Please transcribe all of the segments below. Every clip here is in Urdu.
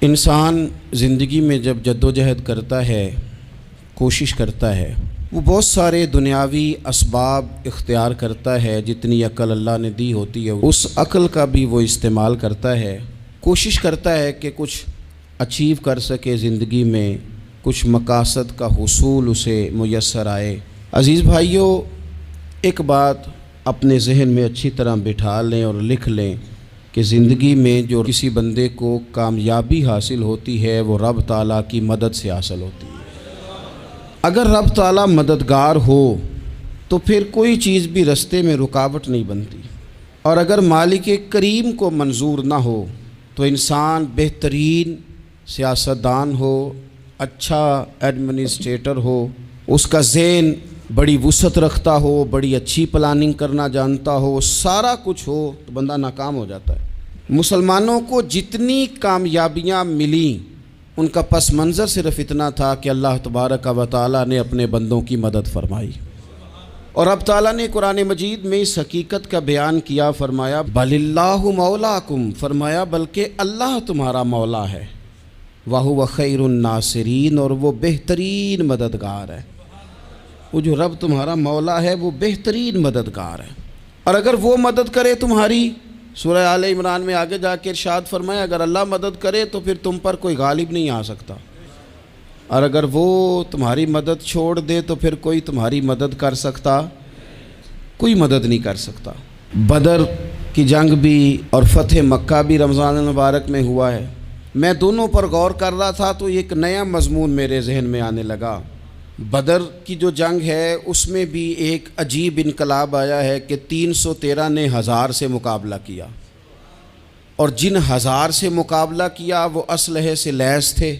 انسان زندگی میں جب جدوجہد کرتا ہے، کوشش کرتا ہے، وہ بہت سارے دنیاوی اسباب اختیار کرتا ہے۔ جتنی عقل اللہ نے دی ہوتی ہے اس عقل کا بھی وہ استعمال کرتا ہے، کوشش کرتا ہے کہ کچھ اچیو کر سکے زندگی میں، کچھ مقاصد کا حصول اسے میسر آئے۔ عزیز بھائیوں، ایک بات اپنے ذہن میں اچھی طرح بٹھا لیں اور لکھ لیں کہ زندگی میں جو کسی بندے کو کامیابی حاصل ہوتی ہے وہ رب تعالیٰ کی مدد سے حاصل ہوتی ہے۔ اگر رب تعالیٰ مددگار ہو تو پھر کوئی چیز بھی رستے میں رکاوٹ نہیں بنتی، اور اگر مالک کریم کو منظور نہ ہو تو انسان بہترین سیاستدان ہو، اچھا ایڈمنسٹریٹر ہو، اس کا ذہن بڑی وسعت رکھتا ہو، بڑی اچھی پلاننگ کرنا جانتا ہو، سارا کچھ ہو تو بندہ ناکام ہو جاتا ہے۔ مسلمانوں کو جتنی کامیابیاں ملیں ان کا پس منظر صرف اتنا تھا کہ اللہ تبارک و تعالیٰ نے اپنے بندوں کی مدد فرمائی، اور اب تعالیٰ نے قرآن مجید میں اس حقیقت کا بیان کیا، فرمایا بل اللہ مولاکم، فرمایا بلکہ اللہ تمہارا مولا ہے، وَهُوَ خَيْرُ النَّاصِرِينَ، اور وہ بہترین مددگار ہے۔ وہ جو رب تمہارا مولا ہے وہ بہترین مددگار ہے، اور اگر وہ مدد کرے تمہاری، سورہ آل عمران میں آگے جا کے ارشاد فرمایا اگر اللہ مدد کرے تو پھر تم پر کوئی غالب نہیں آ سکتا، اور اگر وہ تمہاری مدد چھوڑ دے تو پھر کوئی تمہاری مدد کر سکتا، کوئی مدد نہیں کر سکتا۔ بدر کی جنگ بھی اور فتح مکہ بھی رمضان المبارک میں ہوا ہے۔ میں دونوں پر غور کر رہا تھا تو ایک نیا مضمون میرے ذہن میں آنے لگا۔ بدر کی جو جنگ ہے اس میں بھی ایک عجیب انقلاب آیا ہے کہ 313 نے 1000 سے مقابلہ کیا، اور جن 1000 سے مقابلہ کیا وہ اسلحے سے لیس تھے،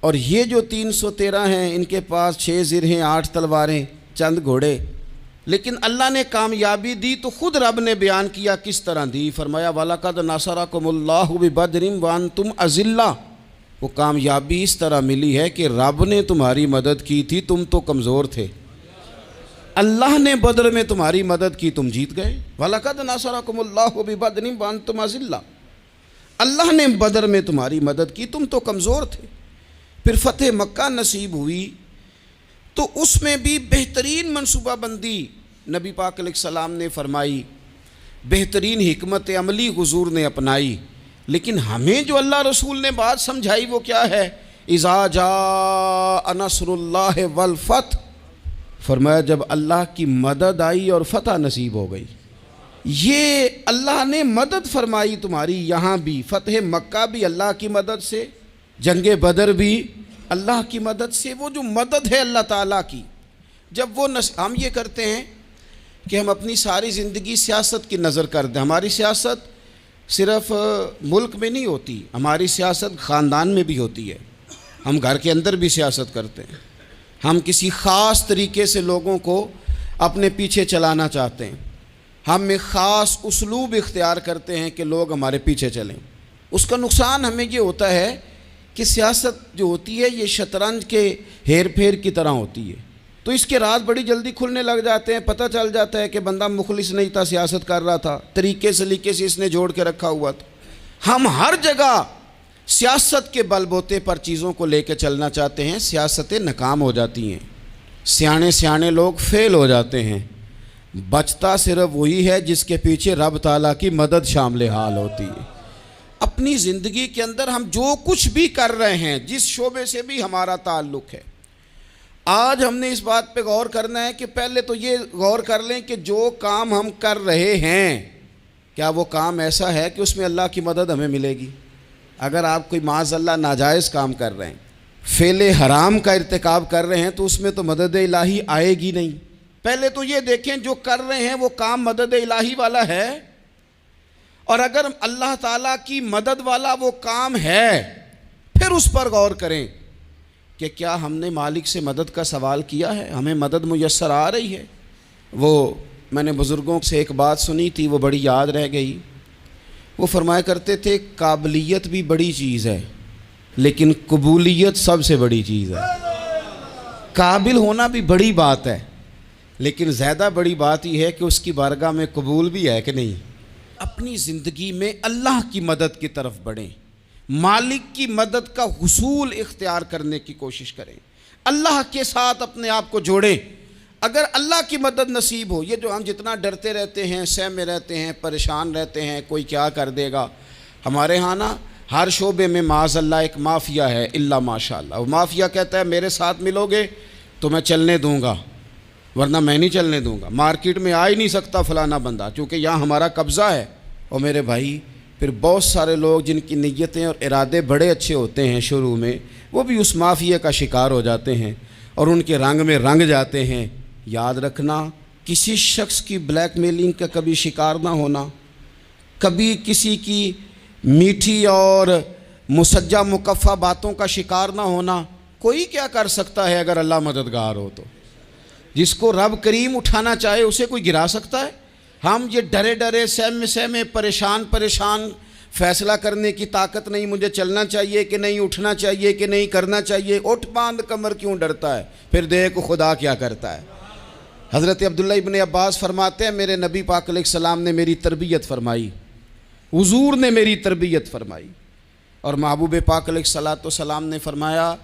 اور یہ جو 313 ہیں ان کے پاس 6 زرہیں، 8 تلواریں، چند گھوڑے، لیکن اللہ نے کامیابی دی تو خود رب نے بیان کیا کس طرح دی، فرمایا وَلَقَدْ نَصَرَكُمُ اللَّهُ بِبَدْرٍ وَأَنْتُمْ أَذِلَّةٌ۔ وہ کامیابی اس طرح ملی ہے کہ رب نے تمہاری مدد کی تھی، تم تو کمزور تھے، اللہ نے بدر میں تمہاری مدد کی، تم جیت گئے۔ وَلَقَدْ نَصَرَكُمُ اللَّهُ بِبَدْرٍ وَأَنْتُمْ أَذِلَّةٌ، اللہ نے بدر میں تمہاری مدد کی، تم تو کمزور تھے۔ پھر فتح مکہ نصیب ہوئی تو اس میں بھی بہترین منصوبہ بندی نبی پاک علیہ السلام نے فرمائی، بہترین حکمت عملی حضور نے اپنائی، لیکن ہمیں جو اللہ رسول نے بات سمجھائی وہ کیا ہے؟ اذا جاء نصر اللہ والفتح، فرمایا جب اللہ کی مدد آئی اور فتح نصیب ہو گئی۔ یہ اللہ نے مدد فرمائی تمہاری، یہاں بھی فتح مکہ بھی اللہ کی مدد سے، جنگ بدر بھی اللہ کی مدد سے۔ وہ جو مدد ہے اللہ تعالیٰ کی، جب وہ ہم یہ کرتے ہیں کہ ہم اپنی ساری زندگی سیاست کی نظر کر دیں، ہماری سیاست صرف ملک میں نہیں ہوتی، ہماری سیاست خاندان میں بھی ہوتی ہے، ہم گھر کے اندر بھی سیاست کرتے ہیں، ہم کسی خاص طریقے سے لوگوں کو اپنے پیچھے چلانا چاہتے ہیں، ہم ایک خاص اسلوب اختیار کرتے ہیں کہ لوگ ہمارے پیچھے چلیں۔ اس کا نقصان ہمیں یہ ہوتا ہے کہ سیاست جو ہوتی ہے یہ شطرنج کے ہیر پھیر کی طرح ہوتی ہے، تو اس کے راز بڑی جلدی کھلنے لگ جاتے ہیں، پتہ چل جاتا ہے کہ بندہ مخلص نہیں تھا، سیاست کر رہا تھا، طریقے سلیقے سے اس نے جوڑ کے رکھا ہوا تھا۔ ہم ہر جگہ سیاست کے بل بوتے پر چیزوں کو لے کے چلنا چاہتے ہیں، سیاستیں ناکام ہو جاتی ہیں، سیانے لوگ فیل ہو جاتے ہیں، بچتا صرف وہی ہے جس کے پیچھے رب تعالیٰ کی مدد شامل حال ہوتی ہے۔ اپنی زندگی کے اندر ہم جو کچھ بھی کر رہے ہیں، جس شعبے سے بھی ہمارا تعلق ہے، آج ہم نے اس بات پہ غور کرنا ہے کہ پہلے تو یہ غور کر لیں کہ جو کام ہم کر رہے ہیں کیا وہ کام ایسا ہے کہ اس میں اللہ کی مدد ہمیں ملے گی؟ اگر آپ کوئی معاذ اللہ ناجائز کام کر رہے ہیں، فعل حرام کا ارتکاب کر رہے ہیں، تو اس میں تو مدد الہی آئے گی نہیں۔ پہلے تو یہ دیکھیں جو کر رہے ہیں وہ کام مدد الہی والا ہے، اور اگر اللہ تعالیٰ کی مدد والا وہ کام ہے پھر اس پر غور کریں کہ کیا ہم نے مالک سے مدد کا سوال کیا ہے، ہمیں مدد میسر آ رہی ہے۔ وہ میں نے بزرگوں سے ایک بات سنی تھی، وہ بڑی یاد رہ گئی۔ وہ فرمایا کرتے تھے قابلیت بھی بڑی چیز ہے لیکن قبولیت سب سے بڑی چیز ہے۔ قابل ہونا بھی بڑی بات ہے لیکن زیادہ بڑی بات یہ ہے کہ اس کی بارگاہ میں قبول بھی ہے کہ نہیں۔ اپنی زندگی میں اللہ کی مدد کی طرف بڑھیں، مالک کی مدد کا حصول اختیار کرنے کی کوشش کریں، اللہ کے ساتھ اپنے آپ کو جوڑیں۔ اگر اللہ کی مدد نصیب ہو، یہ جو ہم جتنا ڈرتے رہتے ہیں، سہمے رہتے ہیں، پریشان رہتے ہیں کوئی کیا کر دے گا، ہمارے ہاں نا ہر شعبے میں معاذ اللہ ایک مافیا ہے، الا ماشاء اللہ۔ وہ مافیا کہتا ہے میرے ساتھ ملو گے تو میں چلنے دوں گا، ورنہ میں نہیں چلنے دوں گا، مارکیٹ میں آ ہی نہیں سکتا فلانا بندہ، چونکہ یہاں ہمارا قبضہ ہے۔ اور میرے بھائی پھر بہت سارے لوگ جن کی نیتیں اور ارادے بڑے اچھے ہوتے ہیں شروع میں، وہ بھی اس مافیا کا شکار ہو جاتے ہیں اور ان کے رنگ میں رنگ جاتے ہیں۔ یاد رکھنا، کسی شخص کی بلیک میلنگ کا کبھی شکار نہ ہونا، کبھی کسی کی میٹھی اور مسجع مکفہ باتوں کا شکار نہ ہونا۔ کوئی کیا کر سکتا ہے اگر اللہ مددگار ہو تو؟ جس کو رب کریم اٹھانا چاہے اسے کوئی گرا سکتا ہے؟ ہم یہ ڈرے ڈرے سہمے پریشان فیصلہ کرنے کی طاقت نہیں، مجھے چلنا چاہیے کہ نہیں، اٹھنا چاہیے کہ نہیں، کرنا چاہیے، اٹھ باندھ کمر کیوں ڈرتا ہے؟ پھر دیکھ خدا کیا کرتا ہے۔ حضرت عبداللہ ابن عباس فرماتے ہیں میرے نبی پاک علیہ السلام نے میری تربیت فرمائی، حضور نے میری تربیت فرمائی، اور محبوب پاک علیہ السلام نے فرمایا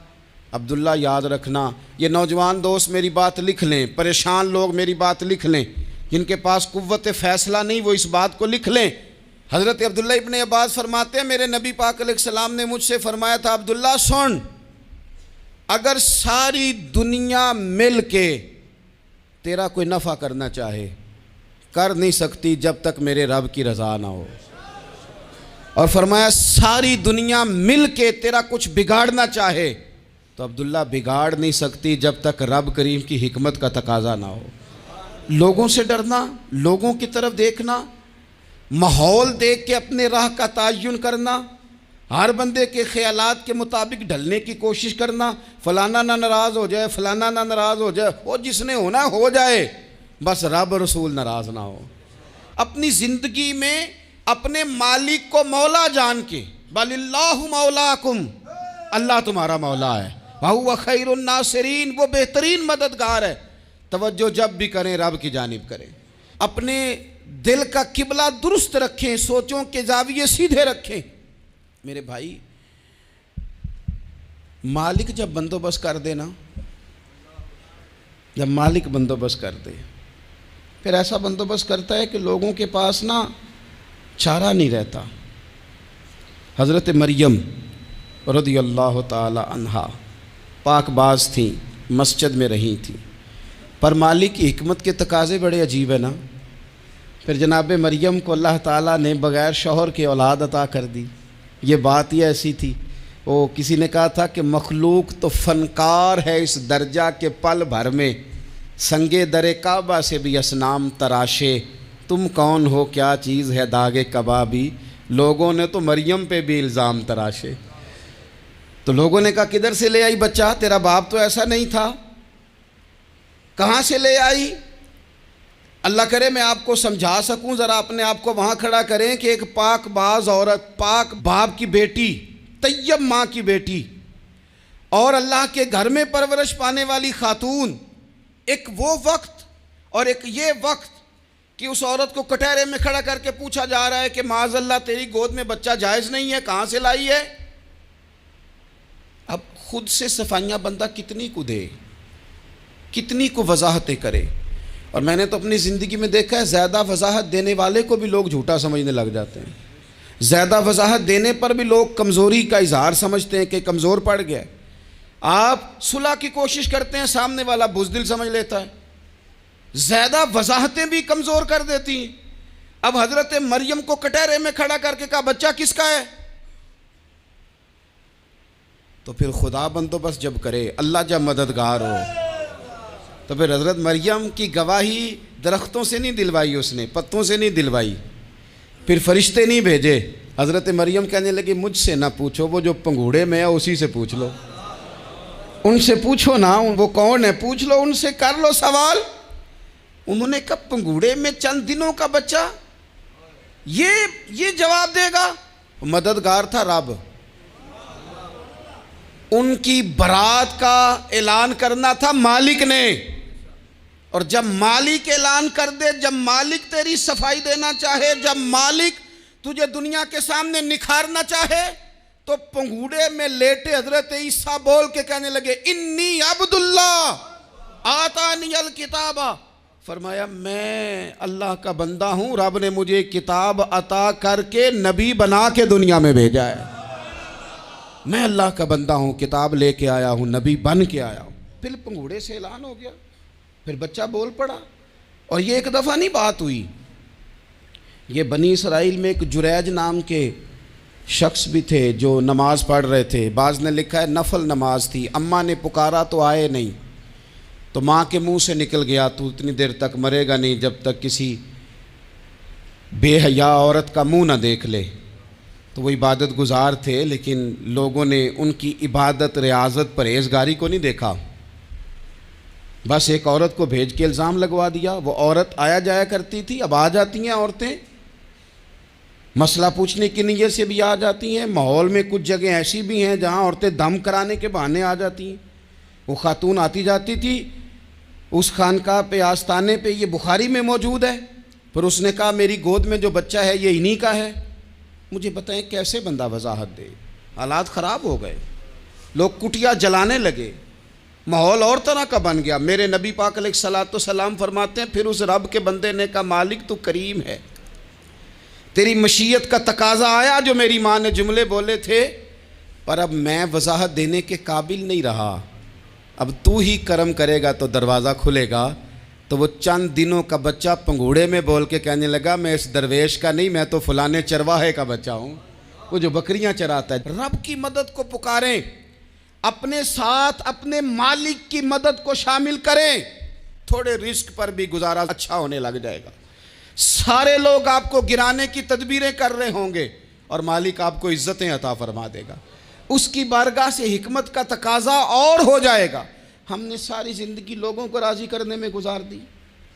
عبداللہ یاد رکھنا، یہ نوجوان دوست میری بات لکھ لیں، پریشان لوگ میری بات لکھ لیں، جن کے پاس قوت فیصلہ نہیں وہ اس بات کو لکھ لیں۔ حضرت عبداللہ ابن عباس فرماتے ہیں میرے نبی پاک علیہ السلام نے مجھ سے فرمایا تھا عبداللہ سن، اگر ساری دنیا مل کے تیرا کوئی نفع کرنا چاہے کر نہیں سکتی جب تک میرے رب کی رضا نہ ہو، اور فرمایا ساری دنیا مل کے تیرا کچھ بگاڑنا چاہے تو عبداللہ بگاڑ نہیں سکتی جب تک رب کریم کی حکمت کا تقاضا نہ ہو۔ لوگوں سے ڈرنا، لوگوں کی طرف دیکھنا، ماحول دیکھ کے اپنے راہ کا تعین کرنا، ہر بندے کے خیالات کے مطابق ڈھلنے کی کوشش کرنا، فلانا نہ ناراض ہو جائے، فلانا نہ ناراض ہو جائے، وہ جس نے ہونا ہو جائے، بس رب رسول ناراض نہ ہو۔ اپنی زندگی میں اپنے مالک کو مولا جان کے، بل اللہ مولاکم، اللہ تمہارا مولا ہے، وَهُوَ خَيْرُ النَّاصِرِينَ، وہ بہترین مددگار ہے۔ توجہ جب بھی کریں رب کی جانب کریں، اپنے دل کا قبلہ درست رکھیں، سوچوں کے زاویے سیدھے رکھیں۔ میرے بھائی مالک جب بندوبست کر دے نا، جب مالک بندوبست کر دے پھر ایسا بندوبست کرتا ہے کہ لوگوں کے پاس نا چارہ نہیں رہتا۔ حضرت مریم رضی اللہ تعالی عنہا پاک باز تھیں، مسجد میں رہی تھیں، پر مالک کی حکمت کے تقاضے بڑے عجیب ہیں نا۔ پھر جناب مریم کو اللہ تعالیٰ نے بغیر شوہر کے اولاد عطا کر دی۔ یہ بات ہی ایسی تھی، وہ کسی نے کہا تھا کہ مخلوق تو فنکار ہے اس درجہ کے پل بھر میں سنگے در کعبہ سے بھی اصنام تراشے، تم کون ہو کیا چیز ہے داغ کبابی، لوگوں نے تو مریم پہ بھی الزام تراشے۔ تو لوگوں نے کہا کدھر سے لے آئی بچہ، تیرا باپ تو ایسا نہیں تھا، کہاں سے لے آئی؟ اللہ کرے میں آپ کو سمجھا سکوں، ذرا اپنے آپ کو وہاں کھڑا کریں کہ ایک پاک باز عورت، پاک باپ کی بیٹی، طیب ماں کی بیٹی، اور اللہ کے گھر میں پرورش پانے والی خاتون، ایک وہ وقت اور ایک یہ وقت کہ اس عورت کو کٹہرے میں کھڑا کر کے پوچھا جا رہا ہے کہ معاذ اللہ تیری گود میں بچہ جائز نہیں ہے، کہاں سے لائی ہے؟ اب خود سے صفائیاں بندہ کتنی کو دے، کتنی کو وضاحتیں کرے۔ اور میں نے تو اپنی زندگی میں دیکھا ہے زیادہ وضاحت دینے والے کو بھی لوگ جھوٹا سمجھنے لگ جاتے ہیں، زیادہ وضاحت دینے پر بھی لوگ کمزوری کا اظہار سمجھتے ہیں کہ کمزور پڑ گیا۔ آپ صلح کی کوشش کرتے ہیں، سامنے والا بزدل سمجھ لیتا ہے، زیادہ وضاحتیں بھی کمزور کر دیتی ہیں۔ اب حضرت مریم کو کٹہرے میں کھڑا کر کے کہا بچہ کس کا ہے؟ تو پھر خدا بندوبست جب کرے، اللہ جب مددگار ہو، تو پھر حضرت مریم کی گواہی درختوں سے نہیں دلوائی، اس نے پتوں سے نہیں دلوائی، پھر فرشتے نہیں بھیجے۔ حضرت مریم کہنے لگی مجھ سے نہ پوچھو، وہ جو پنگوڑے میں ہے اسی سے پوچھ لو، ان سے پوچھو نا، وہ کون ہے پوچھ لو، ان سے کر لو سوال۔ انہوں نے کہا پنگوڑے میں چند دنوں کا بچہ یہ جواب دے گا؟ مددگار تھا رب، ان کی برات کا اعلان کرنا تھا مالک نے، اور جب مالک اعلان کر دے، جب مالک تیری صفائی دینا چاہے، جب مالک تجھے دنیا کے سامنے نکھارنا چاہے، تو پنگوڑے میں لیٹے حضرت عیسیٰ بول کے کہنے لگے انی عبداللہ آتانی الکتابہ، فرمایا میں اللہ کا بندہ ہوں، رب نے مجھے کتاب عطا کر کے نبی بنا کے دنیا میں بھیجا ہے، میں اللہ کا بندہ ہوں، کتاب لے کے آیا ہوں، نبی بن کے آیا ہوں۔ پھر پنگوڑے سے اعلان ہو گیا، پھر بچہ بول پڑا، اور یہ ایک دفعہ نہیں بات ہوئی۔ یہ بنی اسرائیل میں ایک جریج نام کے شخص بھی تھے جو نماز پڑھ رہے تھے، بعض نے لکھا ہے نفل نماز تھی، اماں نے پکارا تو آئے نہیں، تو ماں کے منہ سے نکل گیا تو اتنی دیر تک مرے گا نہیں جب تک کسی بے حیا عورت کا منہ نہ دیکھ لے۔ تو وہ عبادت گزار تھے، لیکن لوگوں نے ان کی عبادت، ریاضت، پرہیزگاری کو نہیں دیکھا، بس ایک عورت کو بھیج کے الزام لگوا دیا۔ وہ عورت آیا جایا کرتی تھی، اب آ جاتی ہیں عورتیں، مسئلہ پوچھنے کی نیت سے بھی آ جاتی ہیں۔ ماحول میں کچھ جگہ ایسی بھی ہیں جہاں عورتیں دم کرانے کے بہانے آ جاتی ہیں۔ وہ خاتون آتی جاتی تھی اس خانقاہ پہ، آستانے پہ، یہ بخاری میں موجود ہے، پھر اس نے کہا میری گود میں جو بچہ ہے یہ انہی کا ہے۔ مجھے بتائیں کیسے بندہ وضاحت دے؟ حالات خراب ہو گئے، لوگ کٹیا جلانے لگے، ماحول اور طرح کا بن گیا۔ میرے نبی پاک علیہ الصلوۃ والسلام فرماتے ہیں پھر اس رب کے بندے نے کہا مالک تو کریم ہے، تیری مشیت کا تقاضا آیا جو میری ماں نے جملے بولے تھے، پر اب میں وضاحت دینے کے قابل نہیں رہا، اب تو ہی کرم کرے گا تو دروازہ کھلے گا۔ تو وہ چند دنوں کا بچہ پنگوڑے میں بول کے کہنے لگا میں اس درویش کا نہیں، میں تو فلانے چرواہے کا بچہ ہوں، وہ جو بکریاں چراتا ہے۔ رب کی مدد کو پکاریں، اپنے ساتھ اپنے مالک کی مدد کو شامل کریں، تھوڑے رزق پر بھی گزارا اچھا ہونے لگ جائے گا۔ سارے لوگ آپ کو گرانے کی تدبیریں کر رہے ہوں گے اور مالک آپ کو عزتیں عطا فرما دے گا، اس کی بارگاہ سے حکمت کا تقاضا اور ہو جائے گا۔ ہم نے ساری زندگی لوگوں کو راضی کرنے میں گزار دی،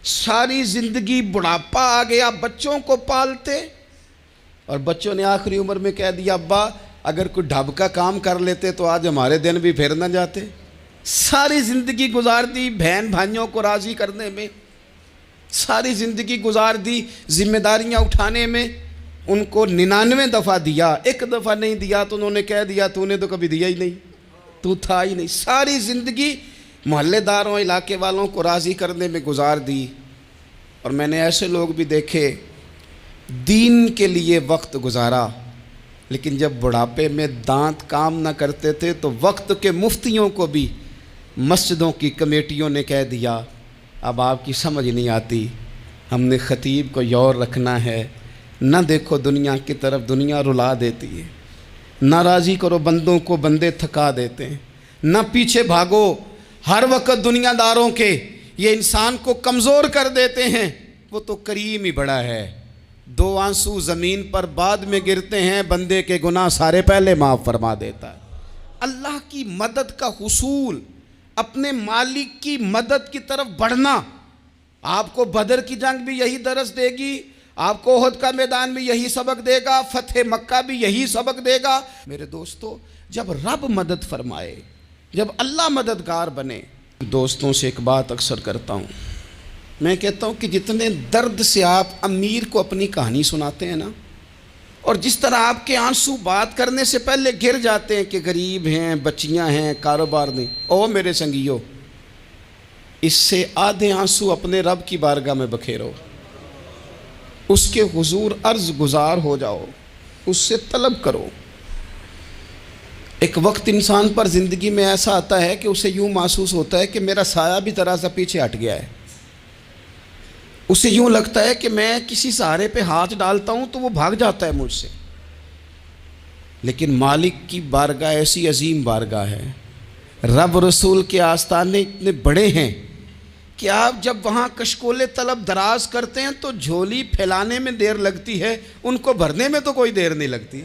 ساری زندگی بڑھاپا آ گیا بچوں کو پالتے، اور بچوں نے آخری عمر میں کہہ دیا ابا اگر کوئی ڈھب کا کام کر لیتے تو آج ہمارے دن بھی پھر نہ جاتے۔ ساری زندگی گزار دی بہن بھائیوں کو راضی کرنے میں، ساری زندگی گزار دی ذمہ داریاں اٹھانے میں، ان کو 99 دفعہ دیا، ایک دفعہ نہیں دیا تو انہوں نے کہہ دیا تو نے تو کبھی دیا ہی نہیں، تو تھا ہی نہیں۔ ساری زندگی محلے داروں، علاقے والوں کو راضی کرنے میں گزار دی۔ اور میں نے ایسے لوگ بھی دیکھے دین کے لیے وقت گزارا، لیکن جب بڑھاپے میں دانت کام نہ کرتے تھے تو وقت کے مفتیوں کو بھی مسجدوں کی کمیٹیوں نے کہہ دیا اب آپ کی سمجھ نہیں آتی، ہم نے خطیب کو یور رکھنا ہے، نہ دیکھو دنیا کی طرف، دنیا رلا دیتی ہے، نہ راضی کرو بندوں کو، بندے تھکا دیتے ہیں، نہ پیچھے بھاگو ہر وقت دنیا داروں کے، یہ انسان کو کمزور کر دیتے ہیں۔ وہ تو کریم ہی بڑا ہے، 2 آنسو زمین پر بعد میں گرتے ہیں، بندے کے گناہ سارے پہلے معاف فرما دیتا ہے۔ اللہ کی مدد کا حصول، اپنے مالک کی مدد کی طرف بڑھنا، آپ کو بدر کی جنگ بھی یہی درس دے گی، آپ کو احد کا میدان بھی یہی سبق دے گا، فتح مکہ بھی یہی سبق دے گا۔ میرے دوستو جب رب مدد فرمائے، جب اللہ مددگار بنے، دوستوں سے ایک بات اکثر کرتا ہوں، میں کہتا ہوں کہ جتنے درد سے آپ امیر کو اپنی کہانی سناتے ہیں نا، اور جس طرح آپ کے آنسو بات کرنے سے پہلے گر جاتے ہیں کہ غریب ہیں، بچیاں ہیں، کاروبار نہیں، او میرے سنگیو، اس سے آدھے آنسو اپنے رب کی بارگاہ میں بکھیرو، اس کے حضور عرض گزار ہو جاؤ، اس سے طلب کرو۔ ایک وقت انسان پر زندگی میں ایسا آتا ہے کہ اسے یوں محسوس ہوتا ہے کہ میرا سایہ بھی ذرا سا پیچھے ہٹ گیا ہے، اسے یوں لگتا ہے کہ میں کسی سہارے پہ ہاتھ ڈالتا ہوں تو وہ بھاگ جاتا ہے مجھ سے، لیکن مالک کی بارگاہ ایسی عظیم بارگاہ ہے، رب رسول کے آستانے اتنے بڑے ہیں کہ آپ جب وہاں کشکول طلب دراز کرتے ہیں تو جھولی پھیلانے میں دیر لگتی ہے، ان کو بھرنے میں تو کوئی دیر نہیں لگتی۔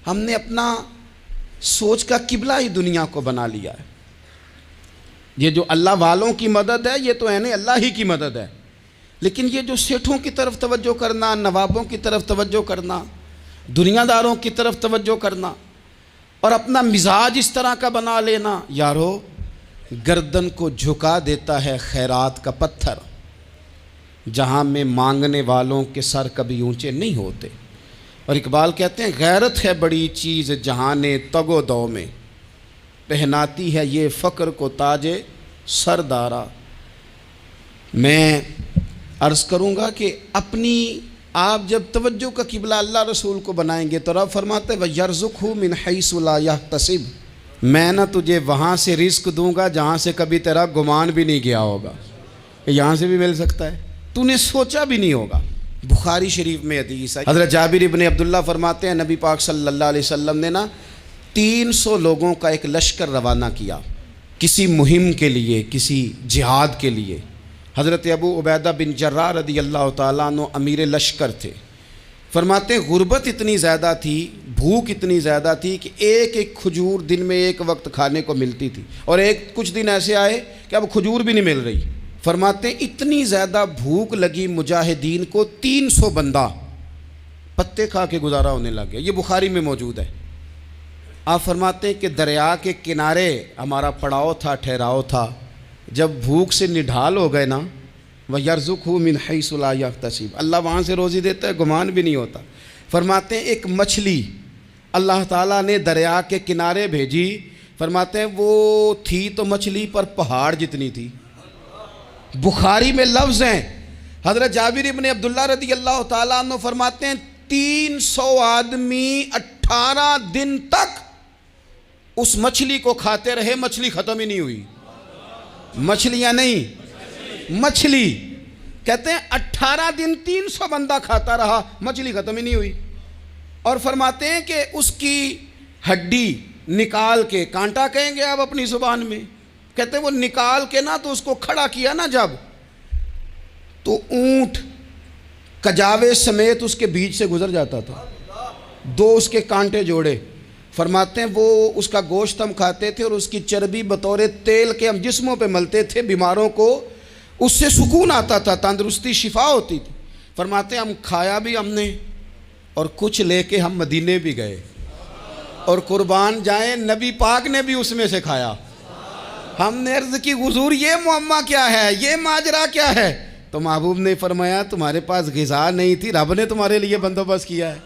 ہم نے اپنا سوچ کا قبلہ ہی دنیا کو بنا لیا ہے۔ یہ جو اللہ والوں کی مدد ہے یہ تو یعنی اللہ ہی کی مدد ہے، لیکن یہ جو سیٹھوں کی طرف توجہ کرنا، نوابوں کی طرف توجہ کرنا، دنیا داروں کی طرف توجہ کرنا، اور اپنا مزاج اس طرح کا بنا لینا، یارو گردن کو جھکا دیتا ہے خیرات کا پتھر، جہاں میں مانگنے والوں کے سر کبھی اونچے نہیں ہوتے۔ اور اقبال کہتے ہیں غیرت ہے بڑی چیز جہان تگ و دو میں، پہناتی ہے یہ فقر کو تاج سردارا۔ میں عرض کروں گا کہ اپنی آپ جب توجہ کا قبلہ اللہ رسول کو بنائیں گے تو رب فرماتے ہیں وَيَرْزُقْهُ مِنْ حَيْثُ لَا يَحْتَسِبُ، میں نہ تجھے وہاں سے رزق دوں گا جہاں سے کبھی تیرا گمان بھی نہیں گیا ہوگا، یہاں سے بھی مل سکتا ہے، تو نے سوچا بھی نہیں ہوگا۔ بخاری شریف میں حدیث ہے، حضرت جابر ابن عبداللہ فرماتے ہیں نبی پاک صلی اللہ علیہ وسلم نے 300 لوگوں کا ایک لشکر روانہ کیا کسی مہم کے لیے، کسی جہاد کے لیے۔ حضرت ابو عبیدہ بن جراح رضی اللہ تعالیٰ عنہ امیر لشکر تھے۔ فرماتے ہیں غربت اتنی زیادہ تھی، بھوک اتنی زیادہ تھی کہ ایک ایک کھجور دن میں ایک وقت کھانے کو ملتی تھی، اور کچھ دن ایسے آئے کہ اب کھجور بھی نہیں مل رہی۔ فرماتے ہیں اتنی زیادہ بھوک لگی مجاہدین کو 300 بندہ پتے کھا کے گزارا ہونے لگ گیا۔ یہ بخاری میں موجود ہے۔ آپ فرماتے ہیں کہ دریا کے کنارے ہمارا پڑاؤ تھا، ٹھہراؤ تھا، جب بھوک سے نڈھال ہو گئے نا وَيَرْزُقْهُ مِنْ حَيْثُ لَا يَحْتَسِبُ، اللہ وہاں سے روزی دیتا ہے، گمان بھی نہیں ہوتا۔ فرماتے ہیں ایک مچھلی اللہ تعالیٰ نے دریا کے کنارے بھیجی، فرماتے ہیں وہ تھی تو مچھلی پر پہاڑ جتنی تھی۔ بخاری میں لفظ ہیں، حضرت جابر ابن عبداللہ رضی اللہ تعالیٰ عنہ فرماتے ہیں 300 آدمی 18 دن تک اس مچھلی کو کھاتے رہے، مچھلی ختم ہی نہیں ہوئی۔ مچھلیاں نہیں، مچھلی کہتے ہیں 18 دن 300 بندہ کھاتا رہا، مچھلی ختم ہی نہیں ہوئی۔ اور فرماتے ہیں کہ اس کی ہڈی نکال کے، کانٹا کہیں گے آپ اپنی زبان میں، کہتے ہیں وہ نکال کے نا تو اس کو کھڑا کیا نا جب، تو اونٹ کجاوے سمیت اس کے بیچ سے گزر جاتا تھا، 2 اس کے کانٹے جوڑے۔ فرماتے ہیں وہ اس کا گوشت ہم کھاتے تھے اور اس کی چربی بطور تیل کے ہم جسموں پہ ملتے تھے، بیماروں کو اس سے سکون آتا تھا، تندرستی شفا ہوتی تھی۔ فرماتے ہیں ہم کھایا بھی ہم نے، اور کچھ لے کے ہم مدینے بھی گئے، اور قربان جائیں نبی پاک نے بھی اس میں سے کھایا۔ ہم نے عرض کی حضور یہ معمہ کیا ہے، یہ ماجرا کیا ہے؟ تو محبوب نے فرمایا تمہارے پاس غذا نہیں تھی، رب نے تمہارے لیے بندوبست کیا ہے،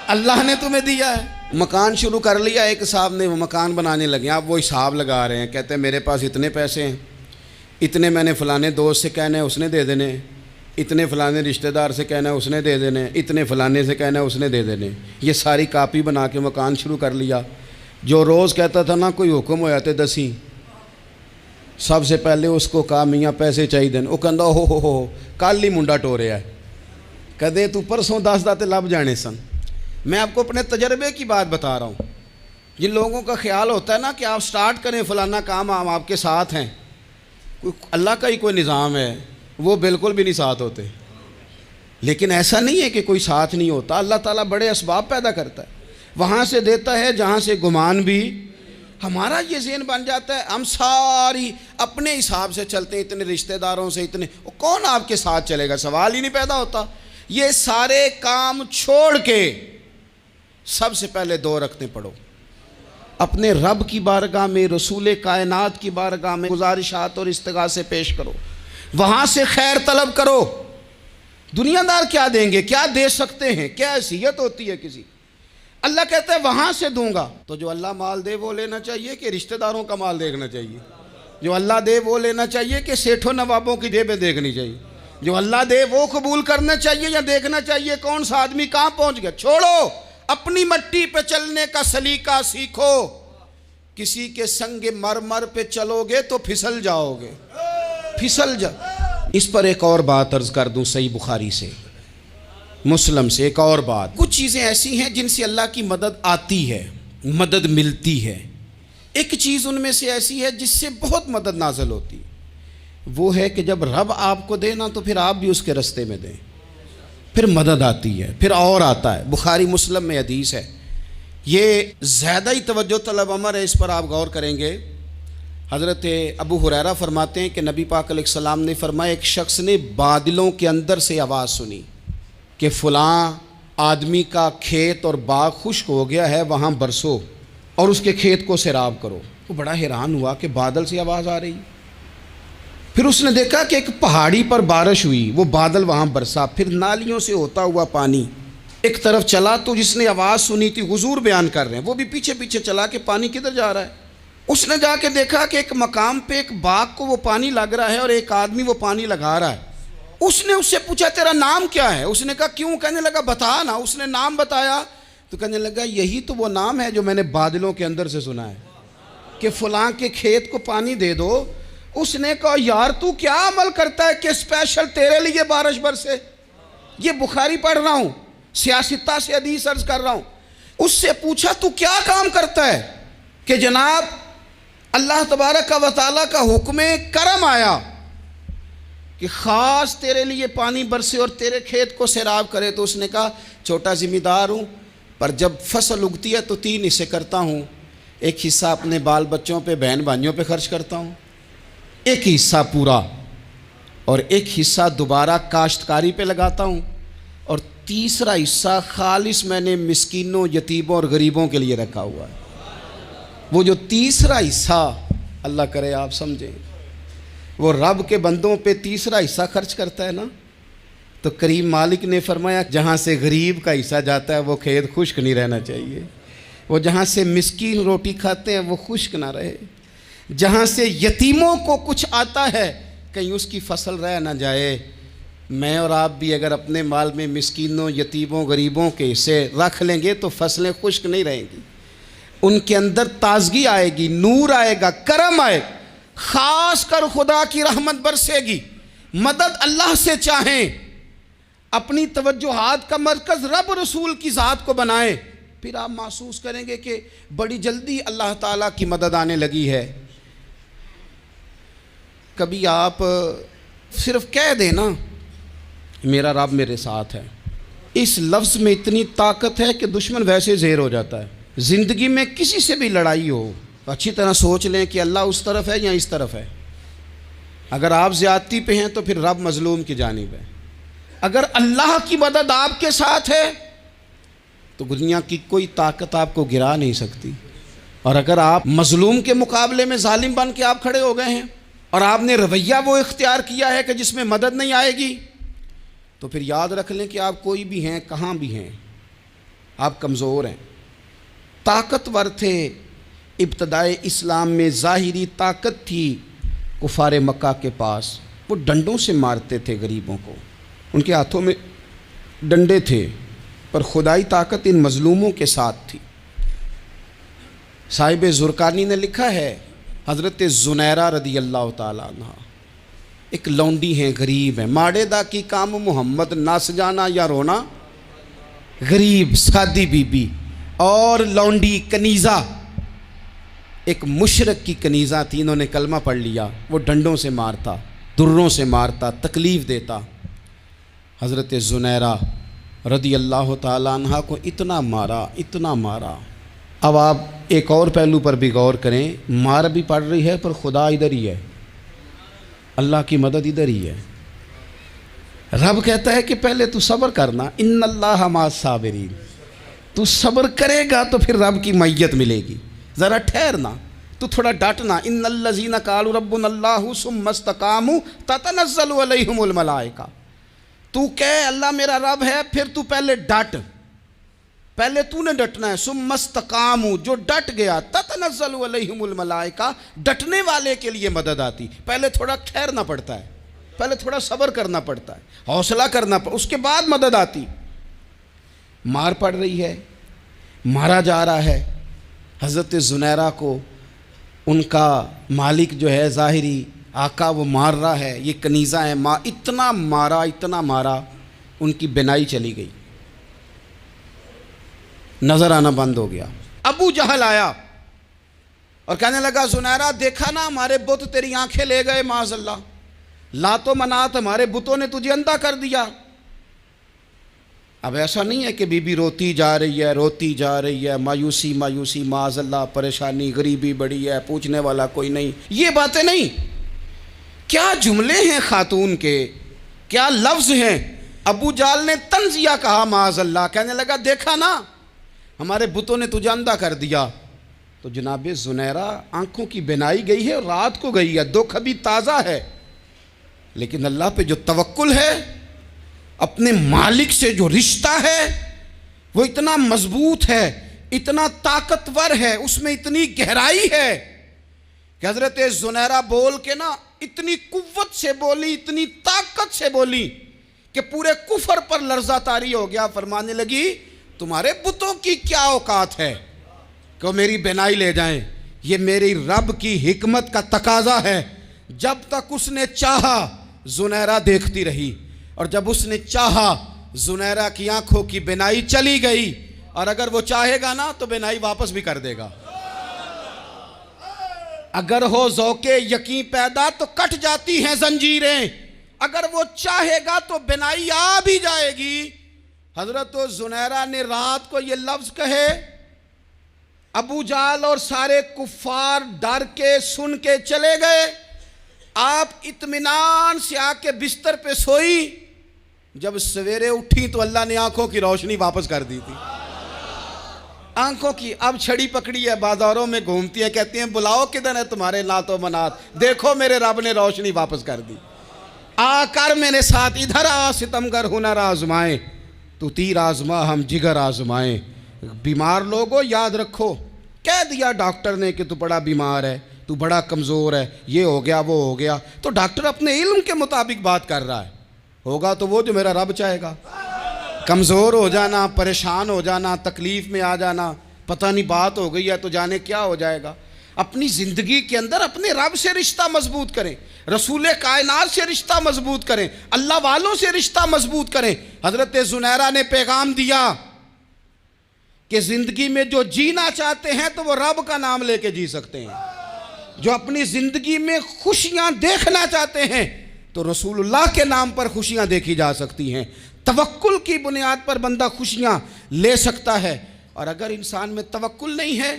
اللہ نے تمہیں دیا ہے۔ مکان شروع کر لیا، ایک صاحب نے وہ مکان بنانے لگے، آپ وہ حساب لگا رہے ہیں، کہتے ہیں میرے پاس اتنے پیسے ہیں، اتنے میں نے فلانے دوست سے کہنا ہے اس نے دے دینے، اتنے فلانے رشتہ دار سے کہنا ہے اس نے دے دینے، اتنے فلانے سے کہنا ہے اس نے دے دینے۔ یہ ساری کاپی بنا کے مکان شروع کر لیا۔ جو روز کہتا تھا نا کوئی حکم ہو جاتے 10، سب سے پہلے اس کو کہا میاں پیسے چاہیے دین، وہ کہندا ہو کل ہی منڈا ٹوریا ہے، کدے تو پرسوں 10 داتے لب جانے سن۔ میں آپ کو اپنے تجربے کی بات بتا رہا ہوں۔ جن لوگوں کا خیال ہوتا ہے نا کہ آپ سٹارٹ کریں فلانا کام، ہم آپ کے ساتھ ہیں، اللہ کا ہی کوئی نظام ہے، وہ بالکل بھی نہیں ساتھ ہوتے۔ لیکن ایسا نہیں ہے کہ کوئی ساتھ نہیں ہوتا، اللہ تعالیٰ بڑے اسباب پیدا کرتا ہے، وہاں سے دیتا ہے جہاں سے گمان بھی۔ ہمارا یہ ذہن بن جاتا ہے ہم ساری اپنے حساب سے چلتے ہیں، اتنے رشتہ داروں سے، اتنے، کون آپ کے ساتھ چلے گا؟ سوال ہی نہیں پیدا ہوتا۔ یہ سارے کام چھوڑ کے سب سے پہلے 2 رکعتیں پڑھو، اپنے رب کی بارگاہ میں، رسول کائنات کی بارگاہ میں گزارشات اور استغاثے پیش کرو، وہاں سے خیر طلب کرو۔ دنیا دار کیا دیں گے، کیا دے سکتے ہیں، کیا حیثیت ہوتی ہے کسی؟ اللہ کہتا ہے وہاں سے دوں گا۔ تو جو اللہ مال دے وہ لینا چاہیے کہ رشتہ داروں کا مال دیکھنا چاہیے؟ جو اللہ دے وہ لینا چاہیے کہ سیٹھوں نوابوں کی جیبیں دیکھنی چاہیے؟ جو اللہ دے وہ قبول کرنا چاہیے یا دیکھنا چاہیے کون سا آدمی کہاں پہنچ گیا؟ چھوڑو، اپنی مٹی پہ چلنے کا سلیقہ سیکھو۔ کسی کے سنگ مرمر پہ چلو گے تو پھسل جاؤ گے، پھسل جا۔ اس پر ایک اور بات عرض کر دوں، صحیح بخاری سے، مسلم سے ایک اور بات۔ کچھ چیزیں ایسی ہیں جن سے اللہ کی مدد آتی ہے، مدد ملتی ہے۔ ایک چیز ان میں سے ایسی ہے جس سے بہت مدد نازل ہوتی، وہ ہے کہ جب رب آپ کو دے نا تو پھر آپ بھی اس کے رستے میں دیں، پھر مدد آتی ہے، پھر اور آتا ہے۔ بخاری مسلم میں حدیث ہے، یہ زیادہ ہی توجہ طلب امر ہے، اس پر آپ غور کریں گے۔ حضرت ابو ہریرہ فرماتے ہیں کہ نبی پاک علیہ السلام نے فرمایا ایک شخص نے بادلوں کے اندر سے آواز سنی کہ فلاں آدمی کا کھیت اور باغ خشک ہو گیا ہے، وہاں برسو اور اس کے کھیت کو سیراب کرو۔ وہ بڑا حیران ہوا کہ بادل سے آواز آ رہی۔ پھر اس نے دیکھا کہ ایک پہاڑی پر بارش ہوئی، وہ بادل وہاں برسا، پھر نالیوں سے ہوتا ہوا پانی ایک طرف چلا تو جس نے آواز سنی تھی حضور بیان کر رہے ہیں، وہ بھی پیچھے پیچھے چلا کہ پانی کدھر جا رہا ہے۔ اس نے جا کے دیکھا کہ ایک مقام پہ ایک باغ کو وہ پانی لگ رہا ہے اور ایک آدمی وہ پانی لگا رہا ہے۔ اس نے اس سے پوچھا تیرا نام کیا ہے؟ اس نے کہا کیوں؟ کہنے لگا بتا نا۔ اس نے نام بتایا تو کہنے لگا یہی تو وہ نام ہے جو میں نے بادلوں کے اندر سے سنا ہے کہ فلاں کے کھیت کو پانی دے دو۔ اس نے کہا یار تو کیا عمل کرتا ہے کہ اسپیشل تیرے لیے بارش برسے؟ یہ بخاری پڑھ رہا ہوں، سیاستہ سے حدیث عرض کر رہا ہوں۔ اس سے پوچھا تو کیا کام کرتا ہے کہ جناب اللہ تبارک و تعالیٰ کا حکم کرم آیا کہ خاص تیرے لیے پانی برسے اور تیرے کھیت کو سیراب کرے؟ تو اس نے کہا چھوٹا ذمہ دار ہوں، پر جب فصل اگتی ہے تو 3 حصے کرتا ہوں، ایک حصہ اپنے بال بچوں پہ بہن بھائیوں پہ خرچ کرتا ہوں، ایک حصہ پورا، اور ایک حصہ دوبارہ کاشتکاری پہ لگاتا ہوں، اور تیسرا حصہ خالص میں نے مسکینوں، یتیموں اور غریبوں کے لیے رکھا ہوا ہے۔ وہ جو تیسرا حصہ اللہ کرے آپ سمجھیں، وہ رب کے بندوں پہ تیسرا حصہ خرچ کرتا ہے نا، تو کریم مالک نے فرمایا جہاں سے غریب کا حصہ جاتا ہے وہ کھیت خشک نہیں رہنا چاہیے، وہ جہاں سے مسکین روٹی کھاتے ہیں وہ خشک نہ رہے، جہاں سے یتیموں کو کچھ آتا ہے کہیں اس کی فصل رہ نہ جائے۔ میں اور آپ بھی اگر اپنے مال میں مسکینوں، یتیموں، غریبوں کے حصے رکھ لیں گے تو فصلیں خشک نہیں رہیں گی، ان کے اندر تازگی آئے گی، نور آئے گا، کرم آئے گا، خاص کر خدا کی رحمت برسے گی۔ مدد اللہ سے چاہیں، اپنی توجہات کا مرکز رب رسول کی ذات کو بنائیں، پھر آپ محسوس کریں گے کہ بڑی جلدی اللہ تعالیٰ کی مدد آنے لگی ہے۔ کبھی آپ صرف کہہ دیں نا میرا رب میرے ساتھ ہے، اس لفظ میں اتنی طاقت ہے کہ دشمن ویسے زہر ہو جاتا ہے۔ زندگی میں کسی سے بھی لڑائی ہو تو اچھی طرح سوچ لیں کہ اللہ اس طرف ہے یا اس طرف ہے۔ اگر آپ زیادتی پہ ہیں تو پھر رب مظلوم کی جانب ہے۔ اگر اللہ کی مدد آپ کے ساتھ ہے تو دنیا کی کوئی طاقت آپ کو گرا نہیں سکتی، اور اگر آپ مظلوم کے مقابلے میں ظالم بن کے آپ کھڑے ہو گئے ہیں اور آپ نے رویہ وہ اختیار کیا ہے کہ جس میں مدد نہیں آئے گی، تو پھر یاد رکھ لیں کہ آپ کوئی بھی ہیں، کہاں بھی ہیں، آپ کمزور ہیں۔ طاقتور تھے ابتدائے اسلام میں، ظاہری طاقت تھی کفار مکہ کے پاس، وہ ڈنڈوں سے مارتے تھے غریبوں کو، ان کے ہاتھوں میں ڈنڈے تھے، پر خدائی طاقت ان مظلوموں کے ساتھ تھی۔ صاحب زرقانی نے لکھا ہے حضرت زنیرہ رضی اللہ تعالیٰ عنہ ایک لونڈی ہیں، غریب ہیں، ماڑے دا کی کام محمد ناس جانا یا رونا، غریب سادی بی بی اور لونڈی کنیزہ، ایک مشرک کی کنیزہ تھی، انہوں نے کلمہ پڑھ لیا، وہ ڈنڈوں سے مارتا، دروں سے مارتا، تکلیف دیتا۔ حضرت زنیرہ رضی اللہ تعالیٰ عنہ کو اتنا مارا، اتنا مارا۔ اب آپ ایک اور پہلو پر بھی غور کریں، مار بھی پڑ رہی ہے پر خدا ادھر ہی ہے، اللہ کی مدد ادھر ہی ہے۔ رب کہتا ہے کہ پہلے تو صبر کرنا، ان اللہ مع الصابرین، تو صبر کرے گا تو پھر رب کی معیت ملے گی، ذرا ٹھہرنا، تو تھوڑا ڈٹنا۔ ان الذین قالوا ربنا اللہ ثم استقاموا تتنزل علیہم الملائکہ، تو کہے اللہ میرا رب ہے، پھر تو پہلے ڈٹ، پہلے تو نے ڈٹنا ہے۔ ثم استقاموا، جو ڈٹ گیا، تتنزل علیہم الملائکہ، ڈٹنے والے کے لیے مدد آتی، پہلے تھوڑا ٹھہرنا پڑتا ہے، پہلے تھوڑا صبر کرنا پڑتا ہے، حوصلہ کرنا پڑتا ہے، اس کے بعد مدد آتی۔ مار پڑ رہی ہے، مارا جا رہا ہے حضرت زنیرہ کو، ان کا مالک جو ہے ظاہری آقا وہ مار رہا ہے، یہ کنیزہ ہے، اتنا مارا اتنا مارا، ان کی بینائی چلی گئی، نظر آنا بند ہو گیا۔ ابو جہل آیا اور کہنے لگا زنیرہ دیکھا نا ہمارے بت تیری آنکھیں لے گئے، معاذ اللہ، لات و منات ہمارے بتوں نے تجھے اندھا کر دیا۔ اب ایسا نہیں ہے کہ بی بی روتی جا رہی ہے، روتی جا رہی ہے، مایوسی مایوسی، معاذ اللہ، پریشانی، غریبی بڑی ہے، پوچھنے والا کوئی نہیں، یہ باتیں نہیں۔ کیا جملے ہیں خاتون کے، کیا لفظ ہیں۔ ابو جہل نے تنزیہ کہا، معاذ اللہ، کہنے لگا دیکھا نا ہمارے بتوں نے تجھے اندھا کر دیا۔ تو جناب زنیرہ آنکھوں کی بینائی گئی ہے، رات کو گئی ہے، دکھ ابھی تازہ ہے، لیکن اللہ پہ جو توکل ہے، اپنے مالک سے جو رشتہ ہے، وہ اتنا مضبوط ہے، اتنا طاقتور ہے، اس میں اتنی گہرائی ہے کہ حضرت زنیرہ بول کے نا اتنی قوت سے بولی، اتنی طاقت سے بولی کہ پورے کفر پر لرزہ طاری ہو گیا۔ فرمانے لگی تمہارے بتوں کی کیا اوقات ہے کہ وہ میری بینائی لے جائیں؟ یہ میری رب کی حکمت کا تقاضا ہے۔ جب تک اس نے چاہا زنیرہ دیکھتی رہی، اور جب اس نے چاہا زنیرہ کی آنکھوں کی بینائی چلی گئی، اور اگر وہ چاہے گا نا تو بینائی واپس بھی کر دے گا۔ اگر ہو ذوق یقین پیدا تو کٹ جاتی ہیں زنجیریں، اگر وہ چاہے گا تو بینائی آ بھی جائے گی۔ حضرت زنیرہ نے رات کو یہ لفظ کہے، ابو جہل اور سارے کفار ڈر کے سن کے چلے گئے، آپ اطمینان سے آ کے بستر پہ سوئی۔ جب سویرے اٹھی تو اللہ نے آنکھوں کی روشنی واپس کر دی تھی۔ آنکھوں کی اب چھڑی پکڑی ہے، بازاروں میں گھومتی ہے، کہتی ہیں بلاؤ کدھر ہے تمہارے نعت و منات، دیکھو میرے رب نے روشنی واپس کر دی۔ آ کر میرے ساتھ ادھر آ، ستمگر ہنر آزمائیں، تو تیر آزما ہم جگر آزمائیں۔ بیمار لوگوں یاد رکھو، کہہ دیا ڈاکٹر نے کہ تو بڑا بیمار ہے، تو بڑا کمزور ہے، یہ ہو گیا وہ ہو گیا، تو ڈاکٹر اپنے علم کے مطابق بات کر رہا ہے، ہوگا تو وہ جو میرا رب چاہے گا۔ کمزور ہو جانا، پریشان ہو جانا، تکلیف میں آ جانا، پتہ نہیں بات ہو گئی ہے تو جانے کیا ہو جائے گا۔ اپنی زندگی کے اندر اپنے رب سے رشتہ مضبوط کریں، رسول کائنات سے رشتہ مضبوط کریں، اللہ والوں سے رشتہ مضبوط کریں۔ حضرت زنیرہ نے پیغام دیا کہ زندگی میں جو جینا چاہتے ہیں تو وہ رب کا نام لے کے جی سکتے ہیں، جو اپنی زندگی میں خوشیاں دیکھنا چاہتے ہیں تو رسول اللہ کے نام پر خوشیاں دیکھی جا سکتی ہیں۔ توکل کی بنیاد پر بندہ خوشیاں لے سکتا ہے، اور اگر انسان میں توکل نہیں ہے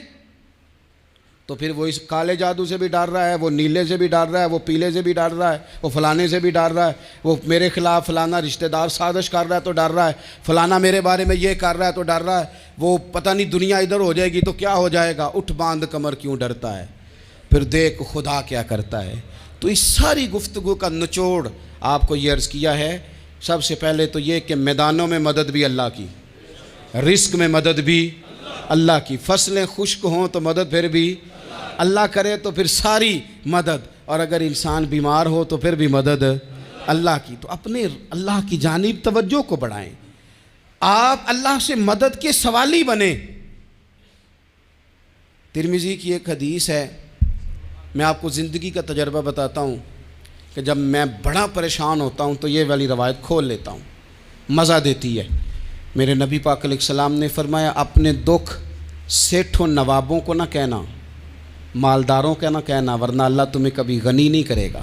تو پھر وہ اس کالے جادو سے بھی ڈر رہا ہے، وہ نیلے سے بھی ڈر رہا ہے، وہ پیلے سے بھی ڈر رہا ہے، وہ فلانے سے بھی ڈر رہا ہے، وہ میرے خلاف فلانا رشتہ دار سازش کر رہا ہے تو ڈر رہا ہے، فلانا میرے بارے میں یہ کر رہا ہے تو ڈر رہا ہے، وہ پتہ نہیں دنیا ادھر ہو جائے گی تو کیا ہو جائے گا، اٹھ باندھ کمر کیوں ڈرتا ہے، پھر دیکھ خدا کیا کرتا ہے۔ تو اس ساری گفتگو کا نچوڑ آپ کو یہ عرض کیا ہے، سب سے پہلے تو یہ کہ میدانوں میں مدد بھی اللہ کی، رزق میں مدد بھی اللہ کی، فصلیں خشک ہوں تو مدد پھر بھی اللہ کرے، تو پھر ساری مدد، اور اگر انسان بیمار ہو تو پھر بھی مدد اللہ کی۔ تو اپنے اللہ کی جانب توجہ کو بڑھائیں، آپ اللہ سے مدد کے سوالی بنیں۔ ترمذی کی ایک حدیث ہے، میں آپ کو زندگی کا تجربہ بتاتا ہوں کہ جب میں بڑا پریشان ہوتا ہوں تو یہ والی روایت کھول لیتا ہوں، مزہ دیتی ہے۔ میرے نبی پاک علیہ السلام نے فرمایا اپنے دکھ سیٹھوں نوابوں کو نہ کہنا، مالداروں کا نہ کہنا، ورنہ اللہ تمہیں کبھی غنی نہیں کرے گا۔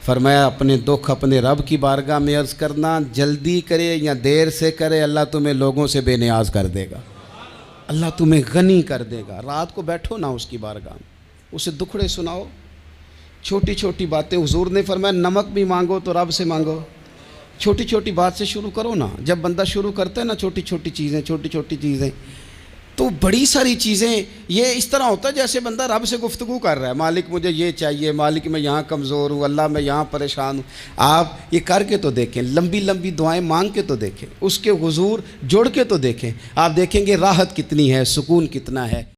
فرمایا اپنے دکھ اپنے رب کی بارگاہ میں عرض کرنا، جلدی کرے یا دیر سے کرے اللہ تمہیں لوگوں سے بے نیاز کر دے گا، اللہ تمہیں غنی کر دے گا۔ رات کو بیٹھو نا اس کی بارگاہ میں، اسے دکھڑے سناؤ، چھوٹی چھوٹی باتیں، حضور نے فرمایا نمک بھی مانگو تو رب سے مانگو، چھوٹی چھوٹی بات سے شروع کرو نا۔ جب بندہ شروع کرتا ہے نا چھوٹی چھوٹی چیزیں تو بڑی ساری چیزیں یہ اس طرح ہوتا ہے جیسے بندہ رب سے گفتگو کر رہا ہے، مالک مجھے یہ چاہیے، مالک میں یہاں کمزور ہوں، اللہ میں یہاں پریشان ہوں۔ آپ یہ کر کے تو دیکھیں، لمبی لمبی دعائیں مانگ کے تو دیکھیں، اس کے حضور جوڑ کے تو دیکھیں، آپ دیکھیں گے راحت کتنی ہے، سکون کتنا ہے۔